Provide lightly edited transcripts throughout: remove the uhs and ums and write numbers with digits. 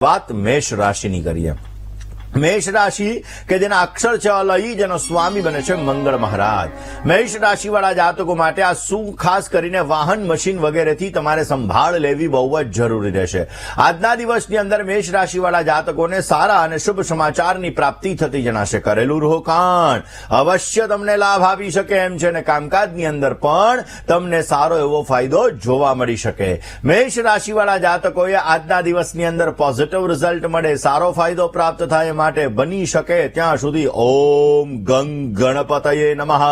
વાત મેષ રાશિની કરીએ। મેષ રાશિ કે જેના અક્ષર છે અલઈ, જેનો સ્વામી બને છે મંગળ મહારાજ। મેષ રાશિવાળા જાતકો માટે આ શું ખાસ કરીને વાહન, મશીન વગેરેથી તમારે સંભાળ લેવી બહુ જ જરૂરી રહેશે। આજના દિવસની અંદર મેષ રાશિવાળા જાતકોને સારા અને શુભ સમાચારની પ્રાપ્તિ થતી જણાશે। કરેલું રોકાણ અવશ્ય તમને લાભ આપી શકે એમ છે અને કામકાજની અંદર પણ તમને સારો એવો ફાયદો જોવા મળી શકે। મેષ રાશિવાળા જાતકોએ આજના દિવસની અંદર પોઝિટિવ રિઝલ્ટ મળે, સારો ફાયદો પ્રાપ્ત થાય માટે બની શકે ત્યાં સુધી ઓમ ગંગ ગણપતયે નમઃ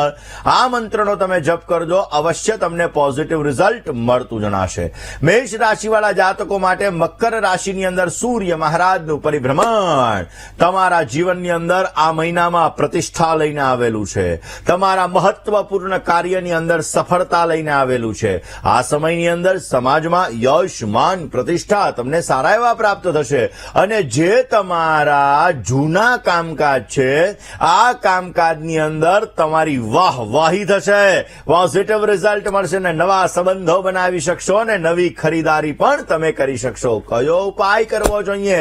આ મંત્રનો તમે જપ કરજો, અવશ્ય તમને પોઝિટિવ રિઝલ્ટ મળતું જણાશે। મેષ રાશિવાળા જાતકો માટે મકર રાશિની અંદર સૂર્ય મહારાજનું પરિભ્રમણ તમારા જીવનની અંદર આ મહિનામાં પ્રતિષ્ઠા લઈને આવેલું છે, તમારા મહત્વપૂર્ણ કાર્યની અંદર સફળતા લઈને આવેલું છે। આ સમયની અંદર સમાજમાં યશ, માન, પ્રતિષ્ઠા તમને સારા એવા પ્રાપ્ત થશે અને જે તમારા જૂના કામકાજ છે આ કામકાજની અંદર તમારી વાહવાહી થશે, પોઝિટિવ રિઝલ્ટ મળશે ને નવા સંબંધો બનાવી શકશો અને નવી ખરીદારી પણ તમે કરી શકશો। કયો ઉપાય કરવો જોઈએ?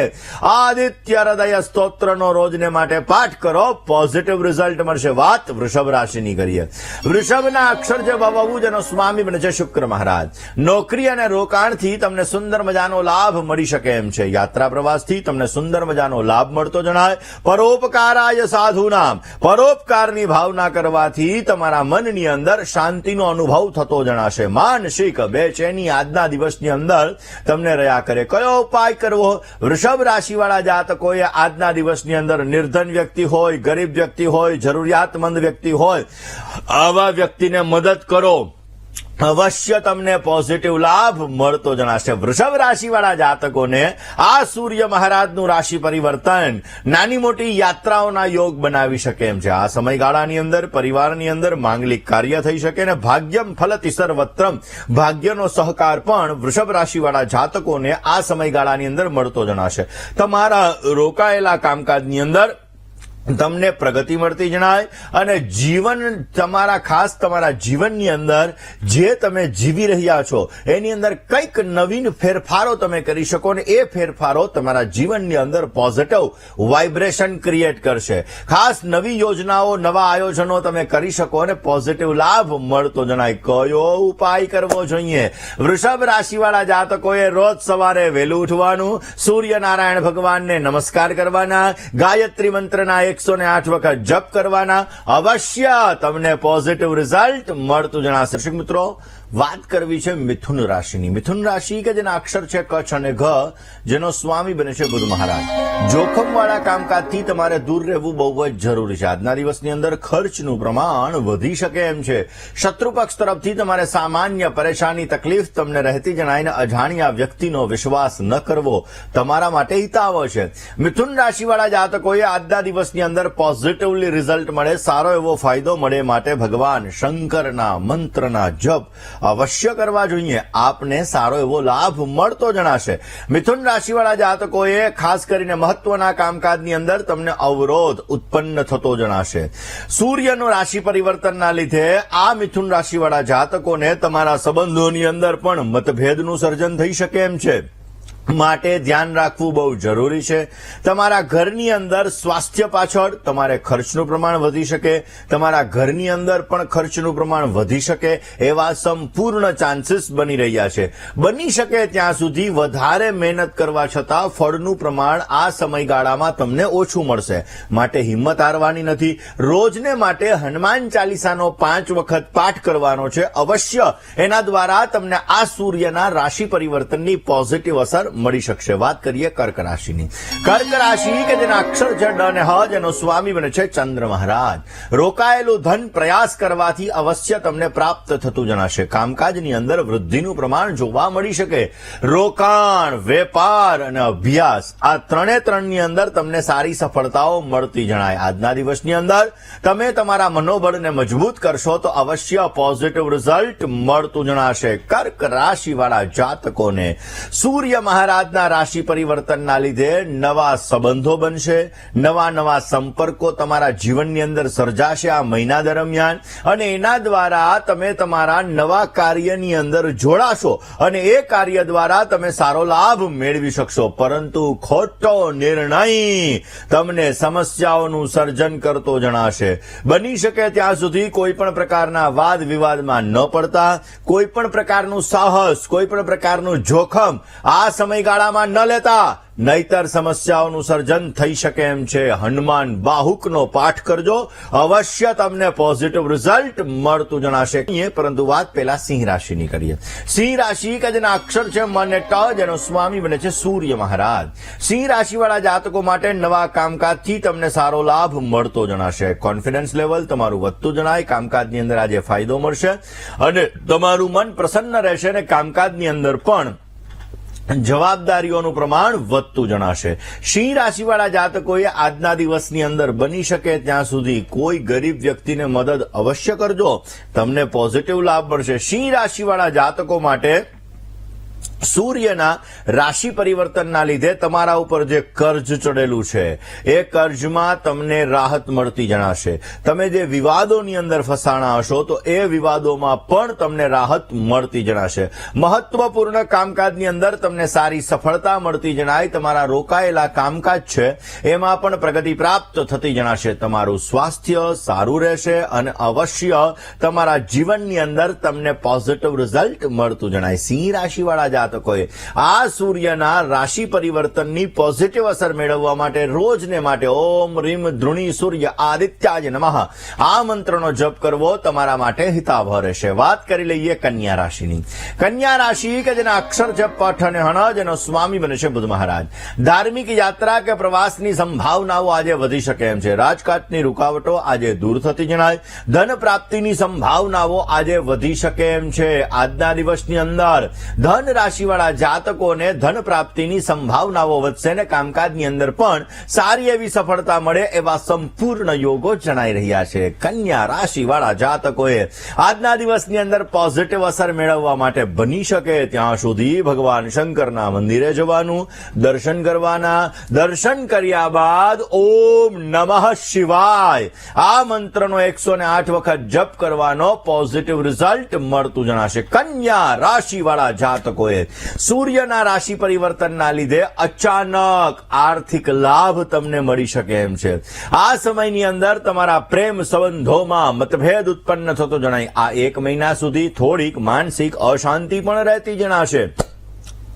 આદિત્ય હૃદય સ્તોત્રનો રોજને માટે પાઠ કરો, પોઝિટિવ રિઝલ્ટ મળશે। વાત વૃષભ રાશિની કરીએ। વૃષભના અક્ષર જે બહુ જેનો સ્વામી બને છે શુક્ર મહારાજ। નોકરી અને રોકાણથી તમને સુંદર મજાનો લાભ મળી શકે એમ છે। યાત્રા પ્રવાસથી તમને સુંદર મજાનો લાભ મળતો જણાય। પરોપકારાય સાધુનામ, પરોપકારની ભાવના કરવાથી તમારા મનની અંદર શાંતિનો અનુભવ થતો જણાશે। માનસિક બેચેની આજના દિવસની અંદર તમને રહ્યા કરે। કયો ઉપાય કરવો? વૃષભ રાશિવાળા જાતકોએ આજના દિવસની અંદર નિર્ધન વ્યક્તિ હોય, ગરીબ વ્યક્તિ હોય, જરૂરિયાતમંદ વ્યક્તિ હોય, આવા વ્યક્તિને મદદ કરો, અવશ્ય તમને પોઝિટિવ લાભ મળતો જણાશે। વૃષભ રાશિવાળા જાતકોને આ સૂર્ય મહારાજનું રાશિ પરિવર્તન નાની મોટી યાત્રાઓના યોગ બનાવી શકે એમ છે। આ સમયગાળાની અંદર પરિવારની અંદર માંગલિક કાર્ય થઈ શકે અને ભાગ્યમ ફલતિ સર્વત્રમ, ભાગ્યનો સહકાર પણ વૃષભ રાશિવાળા જાતકોને આ સમયગાળાની અંદર મળતો જણાશે। તમારા રોકાયેલા કામકાજની અંદર તમને પ્રગતિ મળતી જણાય અને જીવન તમારા જીવનની અંદર જે તમે જીવી રહ્યા છો એની અંદર કંઈક નવીન ફેરફારો તમે કરી શકો ને એ ફેરફારો તમારા જીવનની અંદર પોઝિટિવ વાઇબ્રેશન ક્રિએટ કરશે। ખાસ નવી યોજનાઓ, નવા આયોજનો તમે કરી શકો અને પોઝિટિવ લાભ મળતો જણાય। કયો ઉપાય કરવો જોઈએ? વૃષભ રાશિવાળા જાતકોએ રોજ સવારે વહેલું ઉઠવાનું, સૂર્યનારાયણ ભગવાનને નમસ્કાર કરવાના, ગાયત્રી મંત્રના 108 વખત જપ કરવાના, અવશ્ય તમને પોઝિટિવ રિઝલ્ટ મળતું જણાશે। દર્શક મિત્રો, વાત કરવી છે મિથુન રાશિની। મિથુન રાશિ કે જેના અક્ષર છે કચ્છ અને ઘ, જેનો સ્વામી બને છે બુધ મહારાજ। જોખમવાળા કામકાજથી તમારે દૂર રહેવું બહુ જ જરૂરી છે। આજના દિવસની અંદર ખર્ચનું પ્રમાણ વધી શકે એમ છે। શત્રુ પક્ષ તરફથી તમારે સામાન્ય પરેશાની, તકલીફ તમને રહેતી જણાઈને અજાણ્યા વ્યક્તિનો વિશ્વાસ ન કરવો તમારા માટે હિતાવહ છે। મિથુન રાશિવાળા જાતકોએ આજના દિવસની અંદર પોઝિટિવલી રિઝલ્ટ મળે, સારો એવો ફાયદો મળે માટે ભગવાન શંકરના મંત્રના જપ અવશ્ય કરવા જોઈએ, આપને સારો એવો લાભ મળતો જણાશે। મિથુન રાશિવાળા જાતકોએ ખાસ કરીને મહત્વના કામકાજની અંદર તમને અવરોધ ઉત્પન્ન થતો જણાશે। સૂર્યનો રાશિ પરિવર્તનના લીધે આ મિથુન રાશિવાળા જાતકોને તમારા સંબંધોની અંદર પણ મતભેદનું સર્જન થઈ શકે એમ છે, માટે ધ્યાન રાખવું બહુ જરૂરી છે। તમારા ઘરની અંદર સ્વાસ્થ્ય પાછળ તમારે ખર્ચનું પ્રમાણ વધી શકે, તમારા ઘરની અંદર પણ ખર્ચનું પ્રમાણ વધી શકે એવા સંપૂર્ણ ચાન્સીસ બની રહ્યા છે। બની શકે ત્યાં સુધી વધારે મહેનત કરવા છતાં ફળનું પ્રમાણ આ સમયગાળામાં તમને ઓછું મળશે, માટે હિંમત હારવાની નથી। રોજને માટે હનુમાન ચાલીસાનો 5 વખત પાઠ કરવાનો છે, અવશ્ય એના દ્વારા તમને આ સૂર્યના રાશિ પરિવર્તનની પોઝિટિવ અસર મળી શકશે। વાત કરીએ કર્ક રાશિની। કર્ક રાશિ કે જેના અક્ષર છે ડ અને હ, જેનો સ્વામી બને છે ચંદ્ર મહારાજ। રોકાયેલું ધન પ્રયાસ કરવાથી અવશ્ય તમને પ્રાપ્ત થતું જણાશે। કામકાજની અંદર વૃદ્ધિનું પ્રમાણ જોવા મળી શકે। રોકાણ, વેપાર અને અભ્યાસ આ ત્રણની અંદર તમને સારી સફળતાઓ મળતી જણાય। આજના દિવસની અંદર તમે તમારા મનોબળને મજબૂત કરશો તો અવશ્ય પોઝિટિવ રિઝલ્ટ મળતું જણાશે। કર્ક રાશિવાળા જાતકોને સૂર્ય મહારાજ મહારાજના રાશિ પરિવર્તનના લીધે નવા સંબંધો બનશે, નવા સંપર્કો તમારા જીવનની અંદર સર્જાશે આ મહિના દરમિયાન, અને એના દ્વારા તમે તમારા નવા કાર્યની અંદર જોડાશો અને એ કાર્ય દ્વારા તમે સારો લાભ મેળવી શકશો. પરંતુ ખોટો નિર્ણય તમને સમસ્યાઓનું સર્જન કરતો જણાશે. બની શકે ત્યાં સુધી કોઈ પણ પ્રકારના વાદ વિવાદમાં ન પડતા, કોઈ પણ પ્રકારનું સાહસ, કોઈ પણ પ્રકારનું જોખમ આ સમયગાળામાં ન લેતા, નહીતર સમસ્યાઓનું સર્જન થઈ શકે એમ છે. હનુમાન બાહુકનો પાઠ કરજો, અવશ્ય તમને પોઝિટિવ રિઝલ્ટ મળતું જણાશે. પરંતુ વાત પહેલા સિંહ રાશિની કરીએ. સિંહ રાશિ કે જેના અક્ષર છે મ અને ટ, જેનો સ્વામી બને છે સૂર્ય મહારાજ. સિંહ રાશિવાળા જાતકો માટે નવા કામકાજથી તમને સારો લાભ મળતો જણાશે. કોન્ફિડન્સ લેવલ તમારું વધતું જણાય. કામકાજની અંદર આજે ફાયદો મળશે અને તમારું મન પ્રસન્ન રહેશે અને કામકાજની અંદર પણ જવાબદારીઓનું પ્રમાણ વધતું જણાશે. સિંહ રાશિવાળા જાતકોએ આજના દિવસની અંદર બની શકે ત્યાં સુધી કોઈ ગરીબ વ્યક્તિને મદદ અવશ્ય કરજો, તમને પોઝિટિવ લાભ મળશે. સિંહ રાશિવાળા જાતકો માટે સૂર્યના રાશિ પરિવર્તનના લીધે તમારા ઉપર જે કર્જ ચડેલું છે એ કર્જમાં તમને રાહત મળતી જણાશે. તમે જે વિવાદોની અંદર ફસાણા હશો તો એ વિવાદોમાં પણ તમને રાહત મળતી જણાશે. મહત્વપૂર્ણ કામકાજની અંદર તમને સારી સફળતા મળતી જણાય. તમારા રોકાયેલા કામકાજ છે એમાં પણ પ્રગતિ પ્રાપ્ત થતી જણાશે. તમારું સ્વાસ્થ્ય સારું રહેશે અને અવશ્ય તમારા જીવનની અંદર તમને પોઝિટિવ રિઝલ્ટ મળતું જણાય. સિંહ રાશિવાળા જાતકોએ આ સૂર્યના રાશિ પરિવર્તનની પોઝિટિવ અસર મેળવવા માટે રોજને માટે ઓમ રીમ ધૃણી સૂર્ય આદિત્યાય નમઃ આ મંત્રનો જપ કરવો તમારા માટે હિતાવહ રહેશે. વાત કરી લઈએ કન્યા રાશિની. કન્યા રાશિ કે જેના અક્ષર છે પઠ અને હણ, જેનો સ્વામી બને છે બુધ મહારાજ. ધાર્મિક યાત્રા કે પ્રવાસની સંભાવનાઓ આજે વધી શકે એમ છે. રાજકાજની રૂકાવટો આજે દૂર થતી જણાય. ધન પ્રાપ્તિની સંભાવનાઓ આજે વધી શકે એમ છે. આજના દિવસની અંદર ધન રાશિવાળા જાતકોને ધન પ્રાપ્તિની સંભાવનાઓ વધશે અને કામકાજની અંદર પણ સારી એવી સફળતા મળે એવા સંપૂર્ણ યોગો જણાઈ રહ્યા છે. કન્યા રાશિવાળા જાતકોએ આજના દિવસની અંદર પોઝિટિવ અસર મેળવવા માટે બની શકે ત્યાં સુધી ભગવાન શંકરના મંદિરે જવાનું, દર્શન કરવાના. દર્શન કર્યા બાદ ઓમ નમઃ શિવાય આ મંત્રનો 108 વખત જપ કરવાનો પોઝિટિવ રિઝલ્ટ મળતું જણાશે. કન્યા રાશિવાળા જાતકોએ સૂર્યના રાશિ પરિવર્તનના લીધે અચાનક આર્થિક લાભ તમને મળી શકે એમ છે. આ સમયની અંદર તમારા પ્રેમ સંબંધોમાં મતભેદ ઉત્પન્ન થતો જણાય. આ એક મહિના સુધી થોડીક માનસિક અશાંતિ પણ રહેતી જણાશે.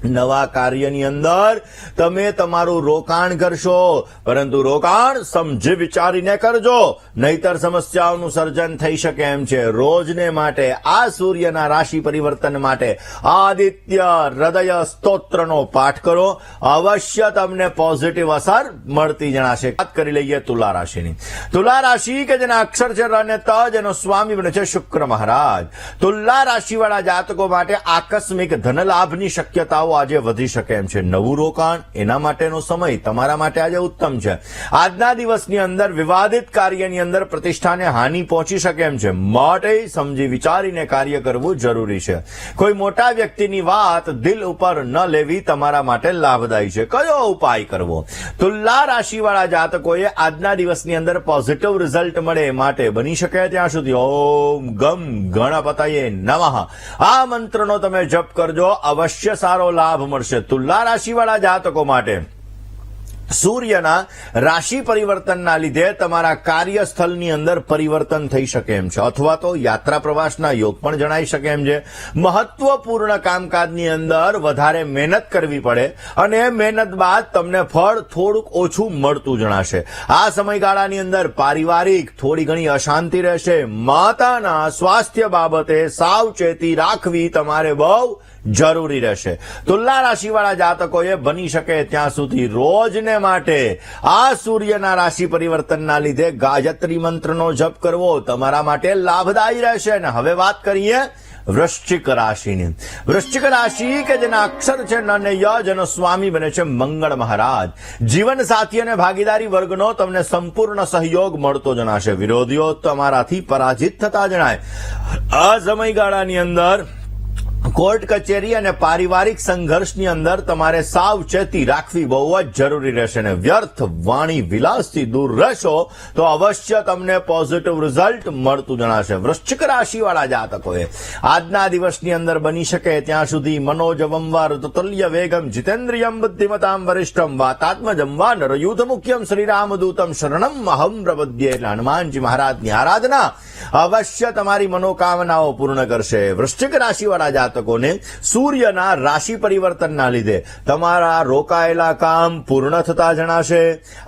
નવા કાર્યની અંદર તમે તમારું રોકાણ કરશો, પરંતુ રોકાણ સમજી વિચારીને કરજો, નહીતર સમસ્યાઓનું સર્જન થઈ શકે એમ છે. રોજને માટે આ સૂર્યના રાશિ પરિવર્તન માટે આદિત્ય હૃદય સ્તોત્રનો પાઠ કરો, અવશ્ય તમને પોઝિટિવ અસર મળતી જણાશે. વાત કરી લઈએ તુલા રાશિની. તુલા રાશિ કે જેના અક્ષર છે ર અને ત, જેનો સ્વામી બને છે શુક્ર મહારાજ. તુલા રાશિવાળા જાતકો માટે આકસ્મિક ધન લાભની શક્યતાઓ આજે વધી શકે એમ છે. નવું રોકાણ એના માટેનો સમય તમારા માટે આજે ઉત્તમ છે. આજના દિવસની અંદર વિવાદિત કાર્યની અંદર પ્રતિષ્ઠાને હાનિ પહોંચી શકે એમ છે, માટે સમજી વિચારીને કાર્ય કરવું જરૂરી છે. કોઈ મોટા વ્યક્તિની વાત દિલ ઉપર ન લેવી તમારા માટે લાભદાયી છે. કયો ઉપાય કરવો? તુલા રાશિવાળા જાતકોએ આજના દિવસની અંદર પોઝિટિવ રિઝલ્ટ મળે માટે બની શકે ત્યાં સુધી ઓમ ગમ ગણપતયે નમઃ આ મંત્રનો તમે જપ કરજો, અવશ્ય સારો લાભ મળશે. તુલા રાશિવાળા જાતકો માટે સૂર્યના રાશિ પરિવર્તનના લીધે તમારા કાર્યસ્થળની અંદર પરિવર્તન થઈ શકે એમ છે, અથવા તો યાત્રા પ્રવાસના યોગ પણ જણાઈ શકે એમ છે. મહત્વપૂર્ણ કામકાજની અંદર વધારે મહેનત કરવી પડે અને મહેનત બાદ તમને ફળ થોડુંક ઓછું મળતું જણાશે. આ સમયગાળાની અંદર પારિવારિક થોડી ઘણી અશાંતિ રહેશે. માતાના સ્વાસ્થ્ય બાબતે સાવચેતી રાખવી તમારે બહુ જરૂરી રહેશે. તુલા રાશિવાળા જાતકોએ બની શકે ત્યાં સુધી રોજને માટે આ સૂર્યના રાશિ પરિવર્તનના લીધે ગાયત્રી મંત્રનો જપ કરવો તમારા માટે લાભદાયી રહેશે. અને હવે વાત કરીએ વૃશ્ચિક રાશિની. વૃશ્ચિક રાશિ કે જેના અક્ષર છે ન અને ય, જેનો સ્વામી બને છે મંગળ મહારાજ. જીવન સાથી અને ભાગીદારી વર્ગનો તમને સંપૂર્ણ સહયોગ મળતો જણાશે. વિરોધીઓ તમારાથી પરાજિત થતા જણાય. આ સમયગાળાની અંદર કોર્ટ કચેરી અને પારિવારિક સંઘર્ષની અંદર તમારે સાવચેતી રાખવી બહુ જ જરૂરી રહેશે અને વ્યર્થ વાણી વિલાસથી દૂર રહેશો તો અવશ્ય તમને પોઝિટિવ રિઝલ્ટ મળતું જણાશે. વૃશ્ચિક રાશિવાળા જાતકોએ આજના દિવસની અંદર બની શકે ત્યાં સુધી મનોજવમ વા તુલ્ય વેગમ જીતેન્દ્રિયમ બુદ્ધિમતામ વરિષ્ઠમ વાતાત્મજમ વા નરયુધ મુખ્યમ શ્રીરામદૂતમ શરણમ અહમ પ્રપદ્યે. એટલે હનુમાનજી મહારાજની આરાધના અવશ્ય તમારી મનોકામનાઓ પૂર્ણ કરશે. વૃશ્ચિક રાશિવાળા જાતકોને સૂર્યના રાશિ પરિવર્તનના લીધે તમારા રોકાયેલા કામ પૂર્ણ થતા જણાશે.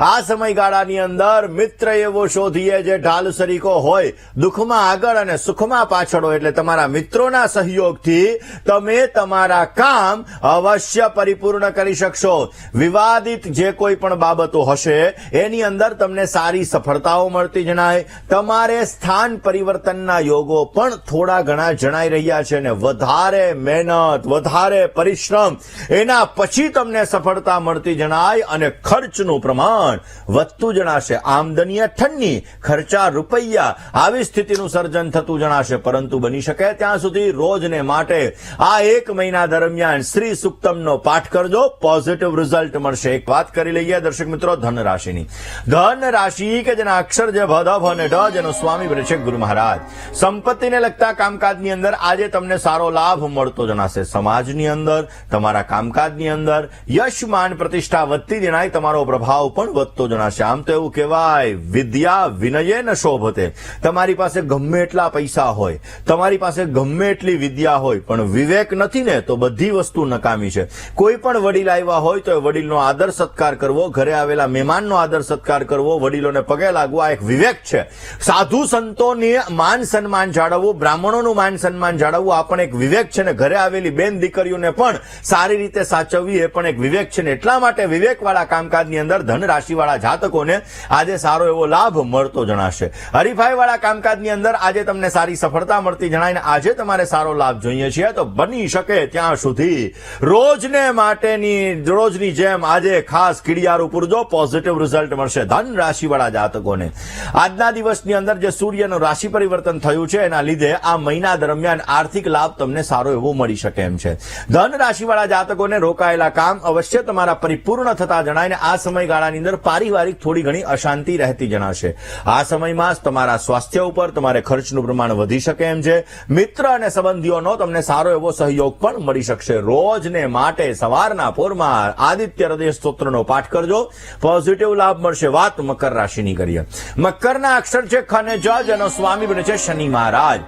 આ સમયગાળાની અંદર મિત્ર એવો શોધીએ જે ઢાલ સરીકો હોય, દુઃખમાં આગળ અને સુખમાં પાછળ હોય. એટલે તમારા મિત્રોના સહયોગથી તમે તમારા કામ અવશ્ય પરિપૂર્ણ કરી શકશો. વિવાદિત જે કોઈ પણ બાબતો હશે એની અંદર તમને સારી સફળતાઓ મળતી જણાય. તમારે સ્થાન પરિવર્તનના યોગો પણ થોડા ઘણા જણાઈ રહ્યા છે અને વધારે મહેનત, વધારે પરિશ્રમ એના પછી તમને સફળતા મળતી જણાય અને ખર્ચનું પ્રમાણ વધતું જણાશે. આમદની અઠ્ઠની, ખર્ચા રૂપિયા, આવી સ્થિતિનું સર્જન થતું જણાશે. પરંતુ બની શકે ત્યાં સુધી રોજને માટે આ એક મહિના દરમિયાન શ્રી સુક્તમનો પાઠ કરજો, પોઝિટિવ રિઝલ્ટ મળશે. એક વાત કરી લઈએ દર્શક મિત્રો ધન રાશિની. ધન રાશિ કે જેના અક્ષર જે ભ, ભ અને ઢ, જેનો સ્વામી બને છે ગુરુ મહારાજ. સંપત્તિને લગતા કામકાજની અંદર આજે તમને સારો લાભ મળતો જણાશે. સમાજની અંદર, તમારા કામકાજની અંદર યશ, માન, પ્રતિષ્ઠા વધતી જણાય. તમારો પ્રભાવ પણ વધતો જણાશે. આમ તો એવું કહેવાય વિદ્યા વિનયેન શોભતે. તમારી પાસે ગમે એટલા પૈસા હોય, તમારી પાસે ગમે એટલી વિદ્યા હોય, પણ વિવેક નથી ને તો બધી વસ્તુ નકામી છે. કોઈ પણ વડીલ આવ્યા હોય તો વડીલનો આદર સત્કાર કરવો, ઘરે આવેલા મહેમાનનો આદર સત્કાર કરવો, વડીલોને પગે લાગવા એક વિવેક છે. સાધુ સંતોની માન સન્માન જાળવવું, બ્રાહ્મણોનું માન સન્માન જાળવવું આ પણ એક વિવેક છે ને ઘરે આવેલી બેન દીકરીઓને પણ સારી રીતે સાચવવી એ પણ એક વિવેક છે ને એટલા માટે વિવેકવાળા કામકાજની અંદર ધન રાશિવાળા જાતકોને આજે સારો એવો લાભ મળતો જણાશે. હરીફાઈવાળા કામકાજની અંદર આજે તમને સારી સફળતા મળતી જણાય ને આજે તમારે સારો લાભ જોઈએ છે તો બની શકે ત્યાં સુધી રોજને માટેની રોજની જેમ આજે ખાસ કીડિયારું પૂરજો, પોઝિટિવ રિઝલ્ટ મળશે. ધન રાશિવાળા જાતકોને આજના દિવસની અંદર જે સૂર્યનું રાશિ પરિવર્તન થયું છે એના લીધે આ મહિના દરમિયાન આર્થિક લાભ તમને સારો એવો મળી શકે એમ છે. ધન રાશિવાળા જાતકોને રોકાયેલા કામ અવશ્ય તમારા પરિપૂર્ણ થતા જણાય ને આ સમયગાળાની અંદર પારિવારિક થોડી ઘણી અશાંતિ રહેતી જણાશે. આ સમયમાં તમારા સ્વાસ્થ્ય ઉપર તમારે ખર્ચનું પ્રમાણ વધી શકે એમ છે. મિત્ર અને સંબંધીઓનો તમને સારો એવો સહયોગ પણ મળી શકશે. રોજને માટે સવારના પોરમાં આદિત્ય હૃદય સ્તોત્રનો પાઠ કરજો, પોઝિટિવ લાભ મળશે. વાત મકર રાશિની કરીએ. મકરના અક્ષર છે ખ અને જ, જેનો સ્વામી બને છે શનિ મહારાજ.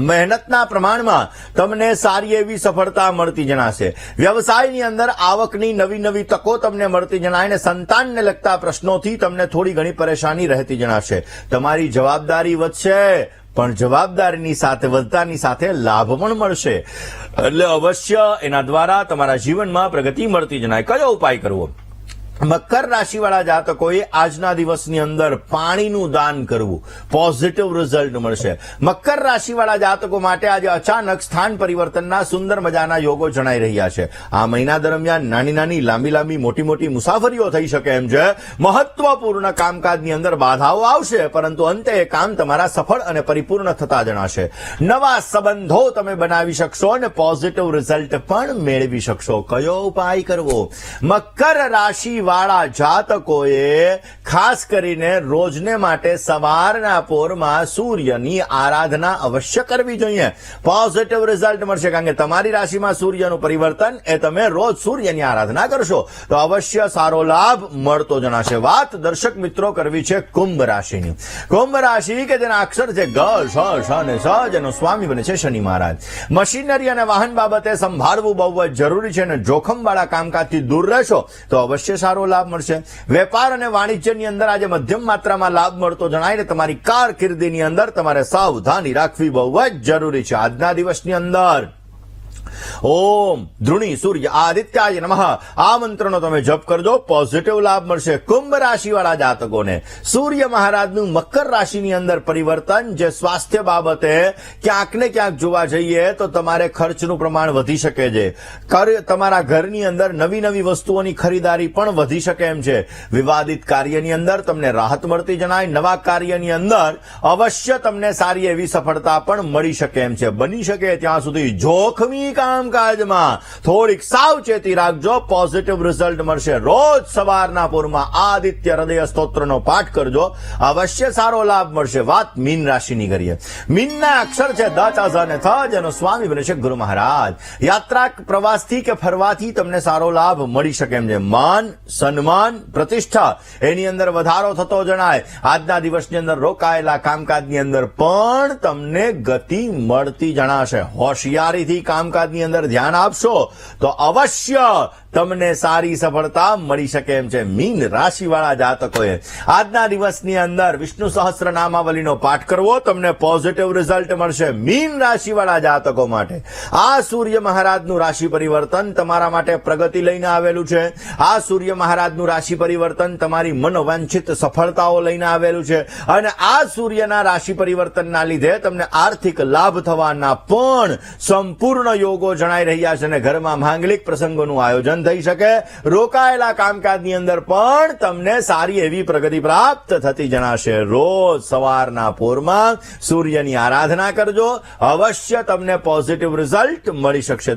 મહેનતના પ્રમાણમાં તમને સારી એવી સફળતા મળતી જણાશે. વ્યવસાયની અંદર આવકની નવી નવી તકો તમને મળતી જણાય ને સંતાનને લગતા પ્રશ્નોથી તમને થોડી ઘણી પરેશાની રહેતી જણાશે. તમારી જવાબદારી વધશે પણ જવાબદારીની સાથે વધતાની સાથે લાભ પણ મળશે. એટલે અવશ્ય એના દ્વારા તમારા જીવનમાં પ્રગતિ મળતી જણાય. કયો ઉપાય કરવો? મકર રાશિવાળા જાતકોએ આજના દિવસની અંદર પાણીનું દાન કરવું, પોઝિટિવ રિઝલ્ટ મળશે. મકર રાશિવાળા જાતકો માટે આજે અચાનક સ્થાન પરિવર્તનના સુંદર મજાના યોગો જણાઈ રહ્યા છે. આ મહિના દરમિયાન નાની નાની લાંબી લાંબી મોટી મોટી મુસાફરીઓ થઈ શકે એમ છે. મહત્વપૂર્ણ કામકાજની અંદર બાધાઓ આવશે પરંતુ અંતે એ કામ તમારા સફળ અને પરિપૂર્ણ થતા જણાશે. નવા સંબંધો તમે બનાવી શકશો અને પોઝિટિવ રિઝલ્ટ પણ મેળવી શકશો. કયો ઉપાય કરવો? મકર રાશિ વાળા જાતકોએ ખાસ કરીને રોજને માટે સવારના પોરમાં સૂર્યની આરાધના અવશ્ય કરવી જોઈએ. પોઝિટિવ રિઝલ્ટ મળશે કારણ કે તમારી રાશિમાં સૂર્યનું પરિવર્તન એ તમે રોજ સૂર્યની આરાધના કરશો તો અવશ્ય સારો લાભ મળતો જણાશે. વાત દર્શક મિત્રો કરવી છે કુંભ રાશિની. કુંભ રાશિ કે જેના અક્ષર છે ગ, શ અને સ, જેનો સ્વામી બને છે શનિ મહારાજ. મશીનરી અને વાહન બાબતે સંભાળવું બહુ જ જરૂરી છે અને જોખમવાળા કામકાજથી દૂર રહેશો તો અવશ્ય સારો લાભ મળશે. વેપાર અને વાણિજ્યની અંદર આજે મધ્યમ માત્રામાં લાભ મળતો જણાય ને તમારી કારકિર્દીની અંદર તમારે સાવધાની રાખવી બહુ જ જરૂરી છે. આજના દિવસની અંદર ઓમ ધૃણી સૂર્ય આદિત્યાય નમઃ આ મંત્રનો તમે જપ કરજો, પોઝિટિવ લાભ મળશે. કુંભ રાશિવાળા જાતકોને સૂર્ય મહારાજનું મકર રાશિની અંદર પરિવર્તન, જે સ્વાસ્થ્ય બાબતે ક્યાંક ને ક્યાંક જોવા જઈએ તો તમારે ખર્ચનું પ્રમાણ વધી શકે છે. તમારા ઘરની અંદર નવી નવી વસ્તુઓની ખરીદારી પણ વધી શકે એમ છે. વિવાદિત કાર્યની અંદર તમને રાહત મળતી જણાય. નવા કાર્યની અંદર અવશ્ય તમને સારી એવી સફળતા પણ મળી શકે એમ છે. બની શકે ત્યાં સુધી જોખમી કામકાજમાં થોડીક સાવચેતી રાખજો, પોઝિટિવ રિઝલ્ટ મળશે. રોજ સવારના પૂરમાં આદિત્ય હૃદય સ્તોત્રનો પાઠ કરજો, અવશ્ય સારો લાભ મળશે. વાત મીન રાશિની કરીએ. મીનના અક્ષર છે દ, ચ, ઝ અને થ, જેનો સ્વામી બને છે ગુરુ મહારાજ. યાત્રા, પ્રવાસથી કે ફરવાથી તમને સારો લાભ મળી શકે એમ છે. માન, સન્માન, પ્રતિષ્ઠા એની અંદર વધારો થતો જણાય. આજના દિવસની અંદર રોકાયેલા કામકાજની અંદર પણ તમને ગતિ મળતી જણાશે. હોશિયારીથી કામકાજની અંદર ધ્યાન આપશો તો અવશ્ય તમને સારી સફળતા મળી શકે એમ છે. મીન રાશિવાળા જાતકોએ આજના દિવસની અંદર વિષ્ણુ સહસ્ત્ર નામાવલીનો પાઠ કરવો, તમને પોઝિટિવ રિઝલ્ટ મળશે. મીન રાશિવાળા જાતકો માટે આ સૂર્ય મહારાજનું રાશિ પરિવર્તન તમારા માટે પ્રગતિ લઈને આવેલું છે. આ સૂર્ય મહારાજનું રાશિ પરિવર્તન તમારી મનોવાંછિત સફળતાઓ લઈને આવેલું છે. અને આ સૂર્યના રાશિ પરિવર્તનના લીધે તમને આર્થિક લાભ થવાના પણ સંપૂર્ણ યોગો જણાઈ રહ્યા છે. અને ઘરમાં માંગલિક પ્રસંગોનું આયોજન થઈ શકે. રોકાયેલા કામકાજની અંદર પણ તમને સારી એવી પ્રગતિ પ્રાપ્ત થતી જણાશે. રોજ સવારના પોરમાં સૂર્યની આરાધના કરજો, અવશ્ય તમને પોઝિટિવ રિઝલ્ટ મળી શકશે.